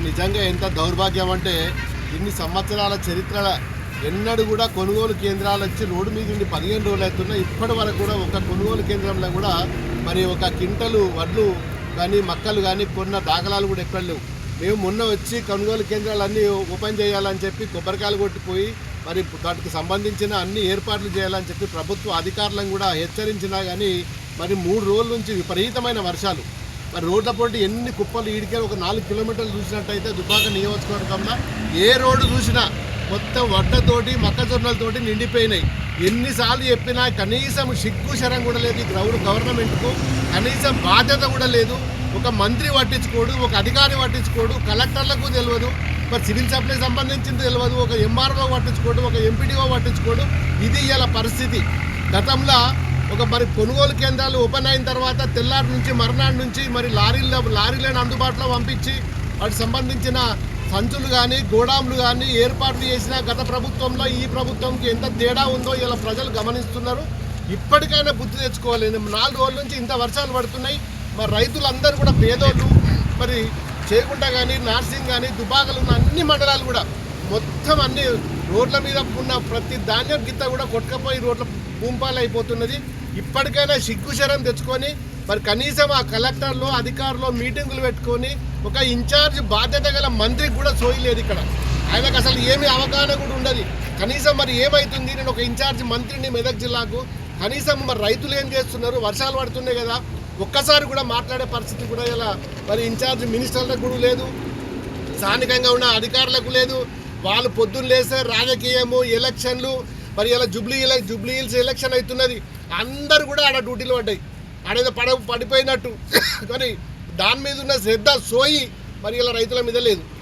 నిజంగా ఎంత దౌర్భాగ్యం అంటే ఇన్ని సంవత్సరాల చరిత్ర ఎన్నడూ కూడా కొనుగోలు కేంద్రాలు వచ్చి రోడ్డు మీద నుండి 15 రోజులు అవుతున్నా ఇప్పటి వరకు కూడా ఒక కొనుగోలు కేంద్రంలో కూడా మరి ఒక క్వింటలు వడ్లు కానీ మక్కలు కానీ కొన్న దాఖలాలు కూడా ఎక్కడ లేవు. మేము మొన్న వచ్చి కొనుగోలు కేంద్రాలన్నీ ఓపెన్ చేయాలని చెప్పి కొబ్బరికాయలు కొట్టిపోయి మరి వాటికి సంబంధించిన అన్ని ఏర్పాట్లు చేయాలని చెప్పి ప్రభుత్వ అధికారులను కూడా హెచ్చరించినా కానీ మరి 3 రోజుల నుంచి విపరీతమైన వర్షాలు మరి రోడ్ల పోటీ ఎన్ని కుప్పలు ఈడికే ఒక 4 కిలోమీటర్లు చూసినట్టయితే దుబ్బాక నియోజకవర్గంలో ఏ రోడ్డు చూసినా మొత్తం వడ్డతోటి మొక్కజొన్నలతోటి నిండిపోయినాయి. ఎన్నిసార్లు చెప్పినా కనీసం సిగ్గు శరం కూడా లేదు. గవర్నమెంట్కు కనీసం బాధ్యత కూడా లేదు. ఒక మంత్రి పట్టించుకోడు, ఒక అధికారి పట్టించుకోడు, కలెక్టర్లకు తెలియదు, మరి సివిల్ సప్లై సంబంధించింది తెలియదు, ఒక ఎంఆర్ఓ పట్టించుకోడు, ఒక ఎంపీడీఓ పట్టించుకోడు. ఇది ఇలా పరిస్థితి. గతంలో ఒక మరి కొనుగోలు కేంద్రాలు ఓపెన్ అయిన తర్వాత తెల్లారి నుంచి మర్నాడు నుంచి మరి లారీలను అందుబాటులో పంపించి వాటికి సంబంధించిన సంచులు కానీ గోడాంలు కానీ ఏర్పాట్లు చేసిన గత ప్రభుత్వంలో ఈ ప్రభుత్వంకి ఎంత తేడా ఉందో ఇలా ప్రజలు గమనిస్తున్నారు. ఇప్పటికైనా బుద్ధి తెచ్చుకోవాలి. 4 రోజుల నుంచి ఇంత వర్షాలు పడుతున్నాయి. మరి రైతులందరూ కూడా పేదోళ్ళు మరి చేయకుండా కానీ నార్సింగ్ కానీ దుబాకలు ఉన్న అన్ని మండలాలు కూడా మొత్తం అన్ని రోడ్ల మీద ఉన్న ప్రతి ధాన్యం గిత్త కూడా కొట్టుకపోయి రోడ్ల భూంపాలు అయిపోతున్నది. ఇప్పటికైనా సిగ్గుశరం తెచ్చుకొని మరి కనీసం ఆ కలెక్టర్లో అధికారులు మీటింగులు పెట్టుకొని ఒక ఇన్ఛార్జ్ బాధ్యత గల మంత్రికి కూడా సోయలేదు. ఇక్కడ ఆయనకు అసలు ఏమీ అవగాహన కూడా ఉండదు. కనీసం మరి ఏమవుతుంది, నేను ఒక ఇన్ఛార్జ్ మంత్రిని మెదక్ జిల్లాకు, కనీసం మరి రైతులు ఏం చేస్తున్నారు, వర్షాలు పడుతున్నాయి కదా, ఒక్కసారి కూడా మాట్లాడే పరిస్థితి కూడా ఇలా మరి ఇన్ఛార్జ్ మినిస్టర్లకు కూడా లేదు, స్థానికంగా ఉన్న అధికారులకు లేదు. వాళ్ళు పొద్దున్న లేస్తే రాజకీయము ఎలక్షన్లు మరి ఇలా జూబ్లీ హిల్స్ ఎలక్షన్ అవుతున్నది. అందరు కూడా ఆడ డ్యూటీలు పడ్డాయి. ఆడేదో పడిపోయినట్టు కానీ దాని మీద ఉన్న శ్రద్ధ సోయి మరి ఇలా రైతుల మీద లేదు.